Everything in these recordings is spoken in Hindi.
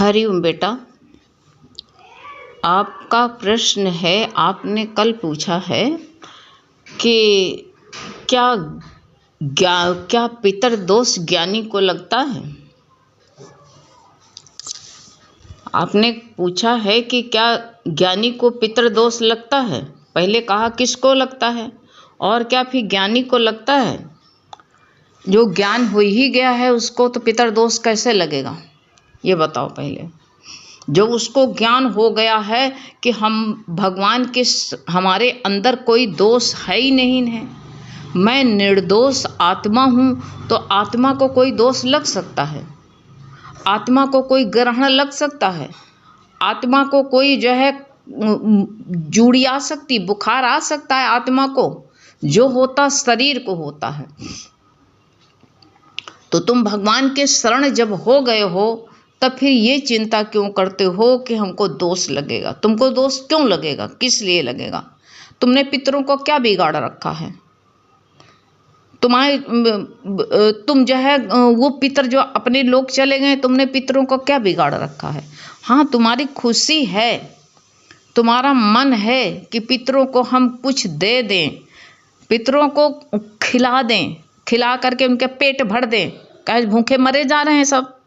हरिओम बेटा, आपका प्रश्न है, आपने कल पूछा है कि क्या पितृदोष ज्ञानी को लगता है। आपने पूछा है कि क्या ज्ञानी को पितृदोष लगता है। पहले कहा किसको लगता है और क्या फिर ज्ञानी को लगता है। जो ज्ञान हो ही गया है उसको तो पितृदोष कैसे लगेगा, ये बताओ। पहले जो उसको ज्ञान हो गया है कि हम भगवान के हमारे अंदर कोई दोष है ही नहीं है, मैं निर्दोष आत्मा हूँ, तो आत्मा को कोई दोष लग सकता है, आत्मा को कोई ग्रहण लग सकता है, आत्मा को कोई जो है जूड़ी आ सकती, बुखार आ सकता है। आत्मा को जो होता शरीर को होता है। तो तुम भगवान के शरण जब हो गए हो तब फिर ये चिंता क्यों करते हो कि हमको दोष लगेगा। तुमको दोष क्यों लगेगा, किस लिए लगेगा। तुमने पितरों को क्या बिगाड़ रखा है। तुम जो है वो पितर जो अपने लोग चले गए, तुमने पितरों को क्या बिगाड़ रखा है। हाँ, तुम्हारी खुशी है, तुम्हारा मन है कि पितरों को हम कुछ दे दें, पितरों को खिला दें, खिला करके उनके पेट भर दें, कहे भूखे मरे जा रहे हैं सब।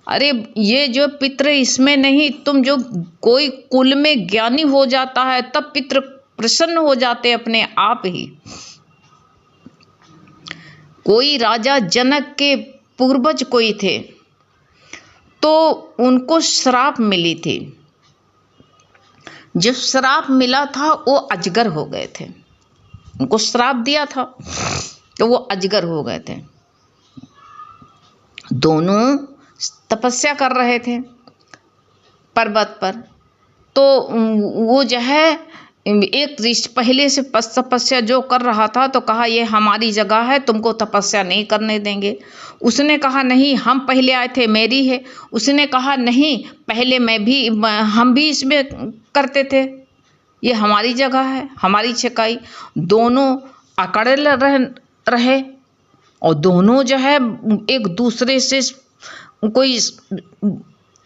अरे ये जो पितृ इसमें नहीं, तुम जो कोई कुल में ज्ञानी हो जाता है तब पितृ प्रसन्न हो जाते अपने आप ही। कोई राजा जनक के पूर्वज कोई थे तो उनको श्राप मिली थी। जब श्राप मिला था वो अजगर हो गए थे, उनको श्राप दिया था तो वो अजगर हो गए थे। दोनों तपस्या कर रहे थे पर्वत पर, तो वो जो है एक ऋषि पहले से तपस्या जो कर रहा था तो कहा ये हमारी जगह है, तुमको तपस्या नहीं करने देंगे। उसने कहा नहीं, हम पहले आए थे, मेरी है। उसने कहा नहीं, पहले हम भी इसमें करते थे, ये हमारी जगह है, हमारी छकाई। दोनों अकड़े रहे और दोनों जो है एक दूसरे से कोई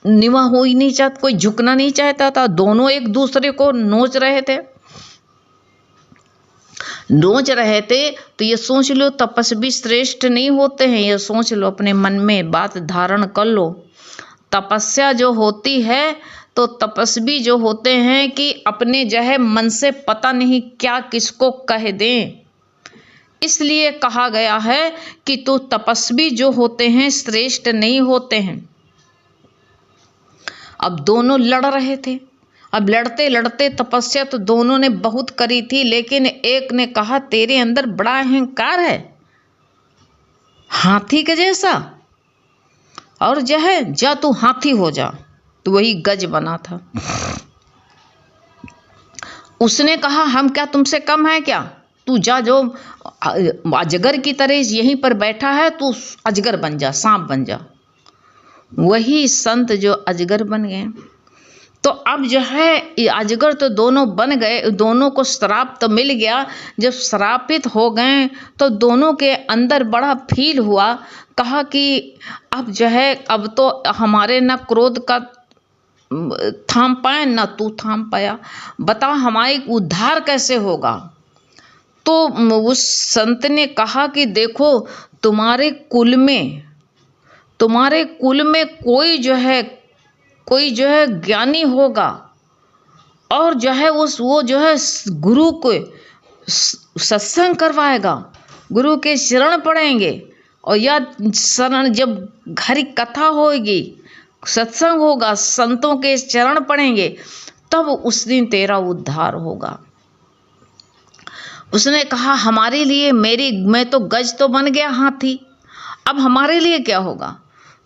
निवा हो ही नहीं चाहता, कोई झुकना नहीं चाहता था। दोनों एक दूसरे को नोच रहे थे। तो ये सोच लो तपस्वी श्रेष्ठ नहीं होते हैं, ये सोच लो, अपने मन में बात धारण कर लो। तपस्या जो होती है तो तपस्वी जो होते हैं कि अपने जो है मन से पता नहीं क्या किसको कह दें, इसलिए कहा गया है कि तो तपस्वी जो होते हैं श्रेष्ठ नहीं होते हैं। अब दोनों लड़ रहे थे। अब लड़ते लड़ते तपस्या तो दोनों ने बहुत करी थी, लेकिन एक ने कहा तेरे अंदर बड़ा अहंकार है, हाथी के जैसा, और जो है जा तू हाथी हो जा। तो वही गज बना था। उसने कहा हम क्या तुमसे कम है क्या, तू जा, जो अजगर की तरह यहीं पर बैठा है तू अजगर बन जा, सांप बन जा। वही संत जो अजगर बन गए। तो अब जो है अजगर तो दोनों बन गए, दोनों को श्राप तो मिल गया। जब श्रापित हो गए तो दोनों के अंदर बड़ा फील हुआ। कहा कि अब जो है अब तो हमारे न क्रोध का थाम पाए न तू थाम पाया, बता हमारे उद्धार कैसे होगा। तो उस संत ने कहा कि देखो तुम्हारे कुल में कोई जो है ज्ञानी होगा और जो है वो जो है गुरु को सत्संग करवाएगा, गुरु के शरण पड़ेंगे, और या शरण जब घर कथा होगी, सत्संग होगा, संतों के चरण पड़ेंगे, तब उस दिन तेरा उद्धार होगा। उसने कहा हमारे लिए मैं तो गज तो बन गया हाथी, अब हमारे लिए क्या होगा।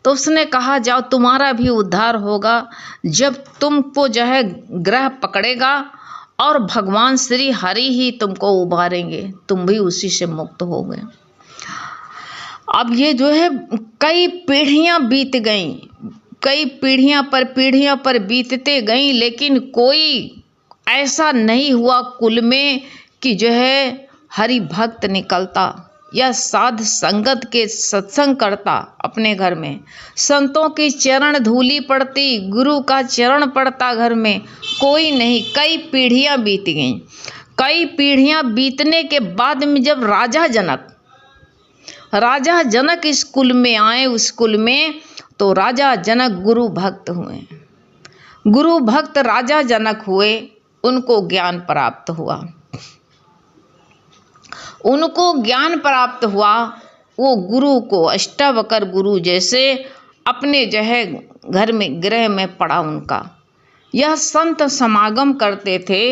तो उसने कहा जाओ तुम्हारा भी उद्धार होगा जब तुमको जो है ग्रह पकड़ेगा और भगवान श्री हरि ही तुमको उबारेंगे, तुम भी उसी से मुक्त हो गए। अब ये जो है कई पीढ़ियां बीत गईं, कई पीढ़ियां पर बीतते गईं, लेकिन कोई ऐसा नहीं हुआ कुल में कि जो है हरि भक्त निकलता। यह साध संगत के सत्संग करता अपने घर में, संतों की चरण धूली पड़ती, गुरु का चरण पड़ता घर में, कोई नहीं। कई पीढ़ियां बीत गईं। कई पीढ़ियां बीतने के बाद में जब राजा जनक इस कुल में आए, उस कुल में, तो राजा जनक गुरु भक्त हुए। गुरु भक्त राजा जनक हुए, उनको ज्ञान प्राप्त हुआ। उनको ज्ञान प्राप्त हुआ, वो गुरु को अष्टावक्र गुरु जैसे अपने जो है घर में गृह में पड़ा उनका। यह संत समागम करते थे।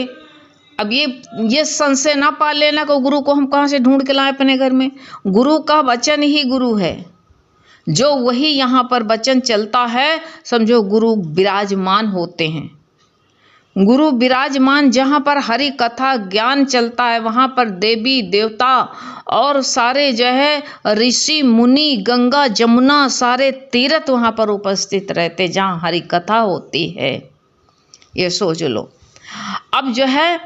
अब ये संशय ना पा लेना को गुरु को हम कहाँ से ढूंढ के लाए अपने घर में। गुरु का वचन ही गुरु है, जो वही यहाँ पर वचन चलता है, समझो गुरु विराजमान होते हैं। गुरु विराजमान जहाँ पर हरि कथा ज्ञान चलता है, वहाँ पर देवी देवता और सारे जो है ऋषि मुनि, गंगा जमुना, सारे तीर्थ वहाँ पर उपस्थित रहते जहाँ हरि कथा होती है। ये सोच लो। अब जो है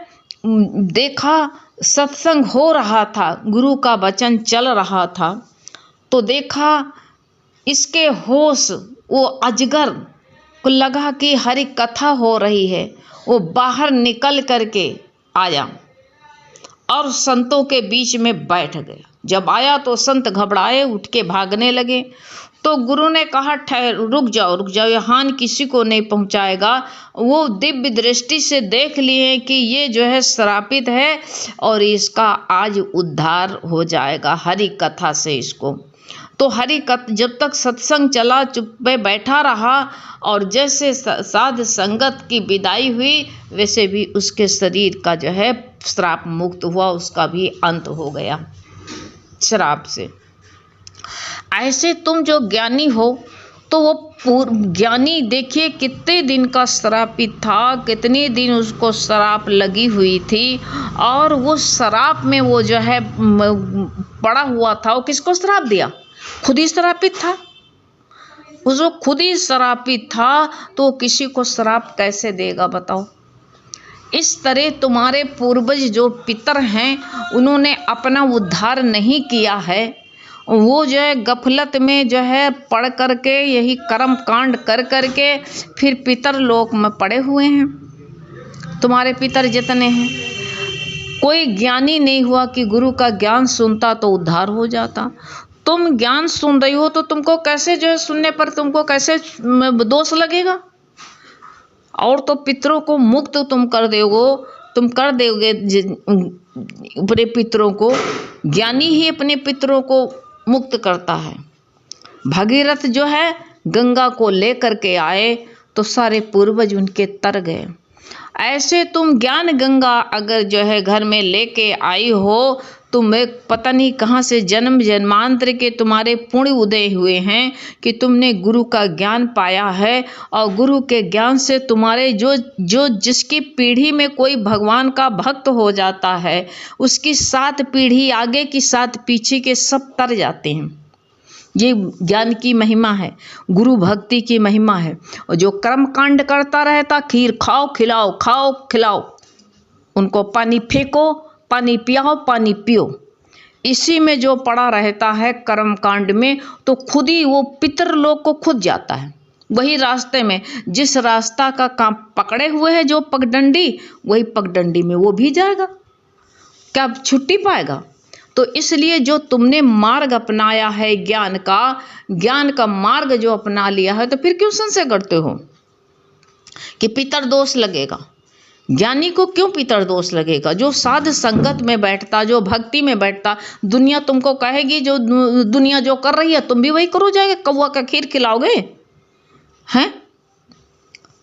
देखा सत्संग हो रहा था, गुरु का वचन चल रहा था, तो देखा इसके होश वो अजगर को लगा कि हरि कथा हो रही है। वो बाहर निकल करके आया और संतों के बीच में बैठ गया। जब आया तो संत घबराए, उठ के भागने लगे। तो गुरु ने कहा ठहर, रुक जाओ, ये हानि किसी को नहीं पहुंचाएगा। वो दिव्य दृष्टि से देख लिए कि ये जो है श्रापित है और इसका आज उद्धार हो जाएगा हरि कथा से इसको। तो हरि कथा जब तक सत्संग चला, चुप में बैठा रहा और जैसे साध संगत की विदाई हुई, वैसे भी उसके शरीर का जो है श्राप मुक्त हुआ, उसका भी अंत हो गया श्राप से। ऐसे तुम जो ज्ञानी हो, तो वो ज्ञानी देखिए कितने दिन का श्रापित था, कितने दिन उसको श्राप लगी हुई थी, और वो श्राप में वो जो है पड़ा हुआ था। वो किसको श्राप दिया? खुद ही श्रापित था। उसको खुद ही श्रापित था, तो किसी को श्राप कैसे देगा बताओ। इस तरह तुम्हारे पूर्वज जो पितर हैं, उन्होंने अपना उद्धार नहीं किया है। वो जो है गफलत में जो है पढ़ करके, यही कर्म कांड कर करके फिर पितर लोक में पड़े हुए हैं। तुम्हारे पितर जितने हैं, कोई ज्ञानी नहीं हुआ कि गुरु का ज्ञान सुनता तो उद्धार हो जाता। तुम ज्ञान सुन रही हो तो तुमको कैसे जो है सुनने पर तुमको कैसे दोष लगेगा? और तो पितरों को मुक्त तुम कर दोगे अपने पितरों को। ज्ञानी ही अपने पितरों को मुक्त करता है। भगीरथ जो है गंगा को लेकर के आए तो सारे पूर्वज उनके तर गए। ऐसे तुम ज्ञान गंगा अगर जो है घर में लेके आई हो, तुम एक पता नहीं कहाँ से जन्म जन्मांतर के तुम्हारे पुण्य उदय हुए हैं कि तुमने गुरु का ज्ञान पाया है। और गुरु के ज्ञान से तुम्हारे जो जिसकी पीढ़ी में कोई भगवान का भक्त हो जाता है, उसकी 7 पीढ़ी आगे की 7 पीछे के सब तर जाते हैं। ये ज्ञान की महिमा है, गुरु भक्ति की महिमा है। और जो कर्म कांड करता रहता, खीर खाओ खिलाओ, उनको पानी फेंको, पानी पियाओ, पानी पियो, इसी में जो पड़ा रहता है कर्म कांड में, तो खुद ही वो पितर लोग को खुद जाता है। वही रास्ते में जिस रास्ता का काम पकड़े हुए है जो पगडंडी, वही पगडंडी में वो भी जाएगा। क्या छुट्टी पाएगा? तो इसलिए जो तुमने मार्ग अपनाया है ज्ञान का मार्ग जो अपना लिया है, तो फिर क्यों संशय करते हो कि पितर दोष लगेगा? ज्ञानी को क्यों पितर दोष लगेगा? जो साध संगत में बैठता, जो भक्ति में बैठता, दुनिया तुमको कहेगी जो दुनिया जो कर रही है तुम भी वही करो जाएगा। कौवा का खीर खिलाओगे हैं?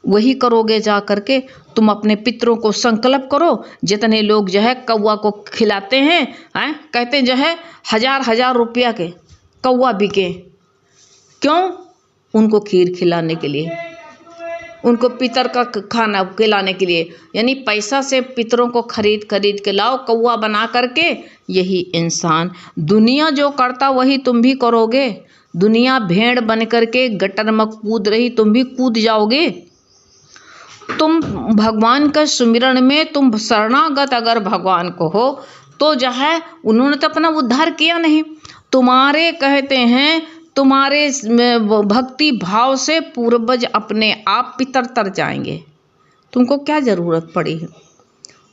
वही करोगे जा करके। तुम अपने पितरों को संकल्प करो। जितने लोग जो है कौवा को खिलाते हैं, कहते हैं जो है 1000 रुपया के कौवा बिके। क्यों? उनको खीर खिलाने के लिए, उनको पितर का खाना खिलाने के लिए। यानी पैसा से पितरों को खरीद के लाओ कौवा बना करके। यही इंसान दुनिया जो करता वही तुम भी करोगे। दुनिया भेड़ बन करके गटर में कूद रही, तुम भी कूद जाओगे। तुम भगवान का सुमिरन में तुम शरणागत अगर भगवान को हो, तो जो है उन्होंने तो अपना उद्धार किया नहीं। तुम्हारे कहते हैं तुम्हारे भक्ति भाव से पूर्वज अपने आप पितर तर जाएंगे, तुमको क्या ज़रूरत पड़ी है।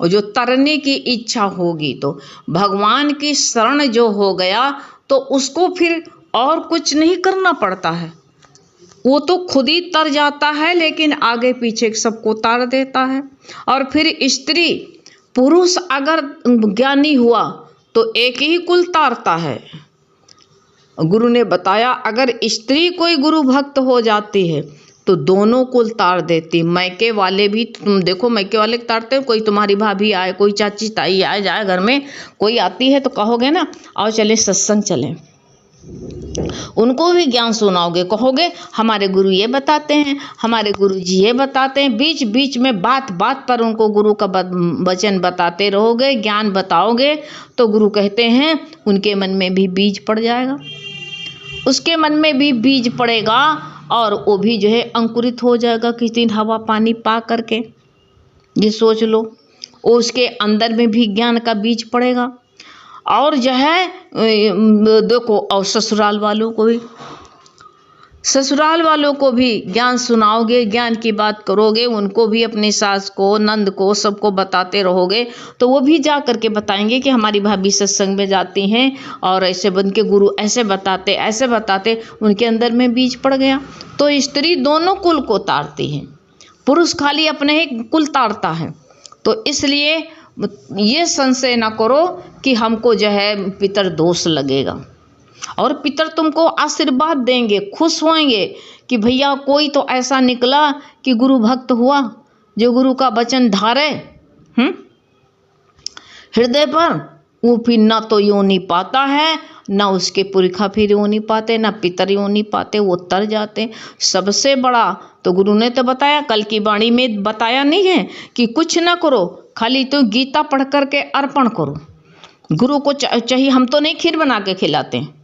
और जो तरने की इच्छा होगी तो भगवान की शरण जो हो गया तो उसको फिर और कुछ नहीं करना पड़ता है, वो तो खुद ही तर जाता है, लेकिन आगे पीछे सबको तार देता है। और फिर स्त्री पुरुष अगर ज्ञानी हुआ तो एक ही कुल तारता है। गुरु ने बताया अगर स्त्री कोई गुरु भक्त हो जाती है तो दोनों कुल तार देती। मैके वाले भी तुम देखो, मैके वाले तारते हैं। कोई तुम्हारी भाभी आए, कोई चाची ताई आए जाए, घर में कोई आती है तो कहोगे ना आओ चले सत्संग चलें, उनको भी ज्ञान सुनाओगे, कहोगे हमारे गुरु ये बताते हैं, हमारे गुरु जी ये बताते हैं। बीच बीच में बात बात पर उनको गुरु का वचन बताते रहोगे, ज्ञान बताओगे तो गुरु कहते हैं उनके मन में भी बीज पड़ जाएगा, उसके मन में भी बीज पड़ेगा और वो भी जो है अंकुरित हो जाएगा किसी दिन हवा पानी पा करके। ये सोच लो, उसके अंदर में भी ज्ञान का बीज पड़ेगा। और जो है देखो, और ससुराल वालों को भी ज्ञान सुनाओगे, ज्ञान की बात करोगे, उनको भी अपनी सास को, नंद को, सबको बताते रहोगे तो वो भी जा करके बताएंगे कि हमारी भाभी सत्संग में जाती हैं और ऐसे बन के गुरु ऐसे बताते उनके अंदर में बीज पड़ गया। तो स्त्री दोनों कुल को तारती है, पुरुष खाली अपने ही कुल तारता है। तो इसलिए ये संशय ना करो कि हमको जो है पितर दोष लगेगा, और पितर तुमको आशीर्वाद देंगे, खुश होंगे कि भैया कोई तो ऐसा निकला कि गुरु भक्त हुआ, जो गुरु का वचन धारे हृदय पर, वो फिर ना तो योनि पाता है, ना उसके पुरखा फिर योनि पाते, ना पितर योनि पाते, वो तर जाते। सबसे बड़ा तो गुरु ने तो बताया, कल की वाणी में बताया नहीं है कि कुछ ना करो, खाली तो गीता पढ़ करके अर्पण करो। गुरु को चाहिए, हम तो नहीं खीर बना के खिलाते हैं,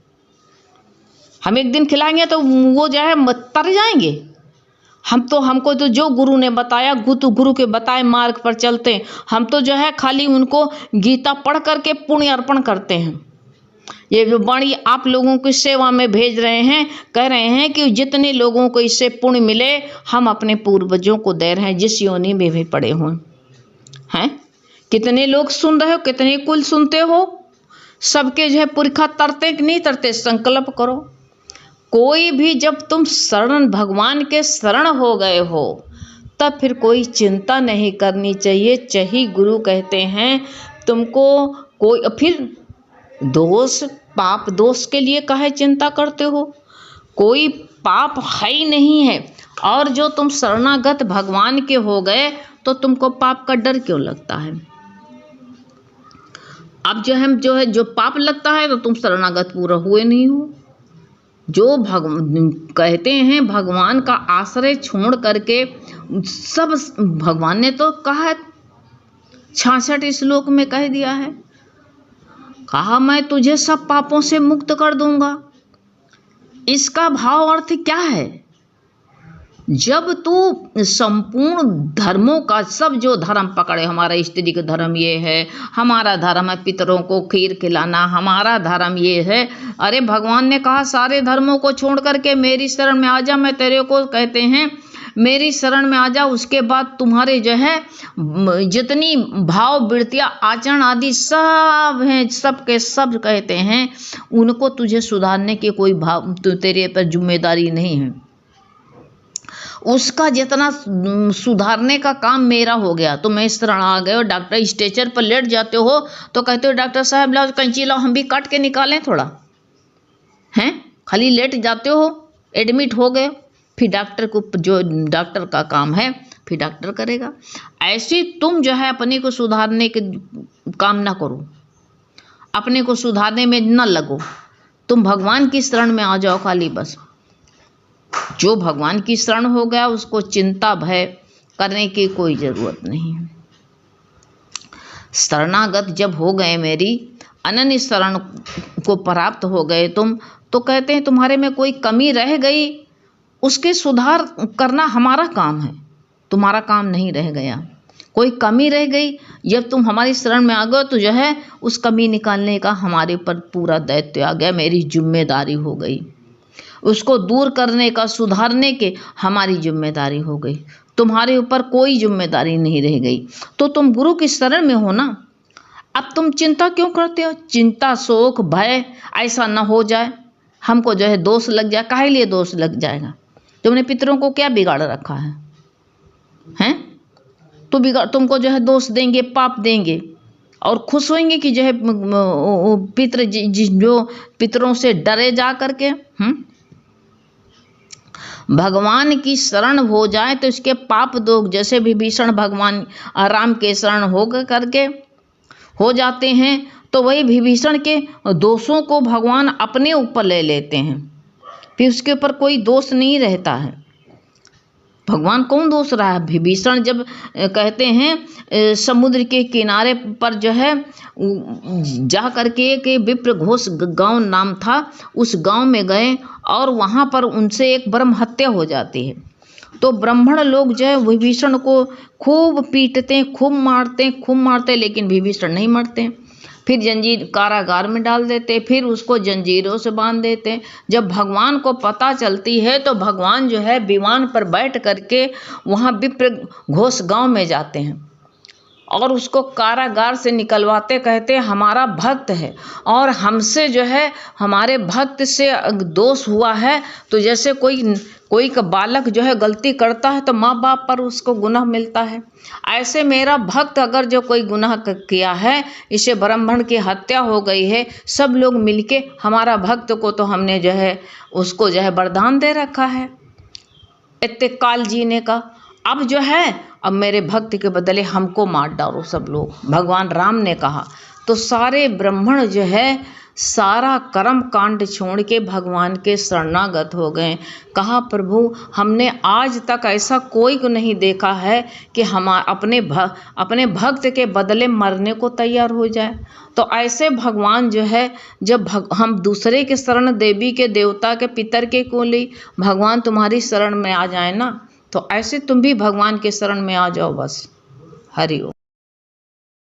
हम एक दिन खिलाएंगे तो वो जो है तर जाएंगे। हमको तो जो गुरु ने बताया, गुरु के बताए मार्ग पर चलते हैं। हम तो जो है खाली उनको गीता पढ़ करके पुण्य अर्पण करते हैं। ये जो वाणी आप लोगों की सेवा में भेज रहे हैं, कह रहे हैं कि जितने लोगों को इससे पुण्य मिले हम अपने पूर्वजों को दे रहे हैं, जिस योनि में भी पड़े हुए हैं। कितने लोग सुन रहे हो, कितने कुल सुनते हो, सबके जो है पुरखा तरते कि नहीं तरते, संकल्प करो। कोई भी जब तुम शरण भगवान के शरण हो गए हो तब फिर कोई चिंता नहीं करनी चाहिए। चाहे गुरु कहते हैं तुमको कोई, फिर दोष पाप दोष के लिए काहे चिंता करते हो, कोई पाप है ही नहीं है। और जो तुम शरणागत भगवान के हो गए तो तुमको पाप का डर क्यों लगता है। अब जो पाप लगता है तो तुम शरणागत पूरा हुए नहीं हो। जो कहते हैं भगवान का आश्रय छोड़ करके सब, भगवान ने तो कहा 66 श्लोक में कह दिया है, कहा मैं तुझे सब पापों से मुक्त कर दूंगा। इसका भाव अर्थ क्या है, जब तू संपूर्ण धर्मों का सब जो धर्म पकड़े, हमारा स्त्री का धर्म ये है, हमारा धर्म है पितरों को खीर खिलाना, हमारा धर्म ये है। अरे भगवान ने कहा सारे धर्मों को छोड़ करके मेरी शरण में आ जा, मैं तेरे को कहते हैं मेरी शरण में आ जा। उसके बाद तुम्हारे जो है जितनी भाव वृत्तियाँ आचरण आदि सब हैं, सब के सब कहते हैं उनको तुझे सुधारने की कोई भाव तेरे पर जिम्मेदारी नहीं है। उसका जितना सुधारने का काम मेरा हो गया। तो मैं इस शरण आ गए, और डॉक्टर स्ट्रेचर पर लेट जाते हो तो कहते हो डॉक्टर साहब लाओ कैंची लाओ, हम भी काट के निकालें थोड़ा, हैं खाली लेट जाते हो, एडमिट हो गए, फिर डॉक्टर को जो डॉक्टर का काम है फिर डॉक्टर करेगा। ऐसे तुम जो है अपने को सुधारने के काम ना करो, अपने को सुधारने में न लगो, तुम भगवान की शरण में आ जाओ खाली बस। जो भगवान की शरण हो गया उसको चिंता भय करने की कोई ज़रूरत नहीं है। शरणागत जब हो गए, मेरी अनन्य शरण को प्राप्त हो गए तुम, तो कहते हैं तुम्हारे में कोई कमी रह गई, उसके सुधार करना हमारा काम है, तुम्हारा काम नहीं रह गया। कोई कमी रह गई, जब तुम हमारी शरण में आ गए तो जो है उस कमी निकालने का हमारे ऊपर पूरा दायित्व आ गया, मेरी जिम्मेदारी हो गई। उसको दूर करने का, सुधारने के हमारी जिम्मेदारी हो गई। तुम्हारे ऊपर कोई जिम्मेदारी नहीं रह गई। तो तुम गुरु की शरण में हो ना। अब तुम चिंता क्यों करते हो? चिंता, शोक, भय ऐसा ना हो जाए, हमको जो है दोष लग जाए। काहे लिए दोष लग जाएगा? तुमने पितरों को क्या बिगाड़ रखा है? हैं? तो तुमको जो है दोष देंगे, पाप देंगे और खुश होंगे कि जो है पितर जो पितरों से डरे जा करके भगवान की शरण हो जाए तो इसके पाप दोग, जैसे विभीषण भगवान राम के शरण हो करके हो जाते हैं, तो वही विभीषण के दोषों को भगवान अपने ऊपर ले लेते हैं, फिर उसके ऊपर कोई दोष नहीं रहता है। भगवान कौन दोष रहा है? विभीषण जब कहते हैं समुद्र के किनारे पर जो है जा करके एक विप्र घोष गांव नाम था, उस गांव में गए और वहां पर उनसे एक ब्रह्म हत्या हो जाती है। तो ब्राह्मण लोग जो है विभीषण को खूब पीटते, खूब मारते, लेकिन विभीषण नहीं मरते। फिर जंजीर कारागार में डाल देते, फिर उसको जंजीरों से बांध देते। जब भगवान को पता चलती है तो भगवान जो है विमान पर बैठ करके वहाँ विप्र घोष गांव में जाते हैं और उसको कारागार से निकलवाते, कहते हमारा भक्त है और हमसे जो है हमारे भक्त से दोष हुआ है। तो जैसे कोई का बालक जो है गलती करता है तो माँ बाप पर उसको गुनाह मिलता है, ऐसे मेरा भक्त अगर जो कोई गुनाह किया है, इसे ब्राह्मण की हत्या हो गई है, सब लोग मिलके हमारा भक्त को तो हमने जो है उसको जो है वरदान दे रखा है इतने काल जीने का। अब जो है अब मेरे भक्त के बदले हमको मार डालो सब लोग, भगवान राम ने कहा। तो सारे ब्राह्मण जो है सारा कर्म कांड छोड़ के भगवान के शरणागत हो गए। कहा प्रभु हमने आज तक ऐसा कोई को नहीं देखा है कि हम अपने भक्त के बदले मरने को तैयार हो जाए। तो ऐसे भगवान जो है जब हम दूसरे के शरण, देवी के, देवता के, पितर के को ली, भगवान तुम्हारी शरण में आ जाए ना, तो ऐसे तुम भी भगवान के शरण में आ जाओ बस। हरि ओम।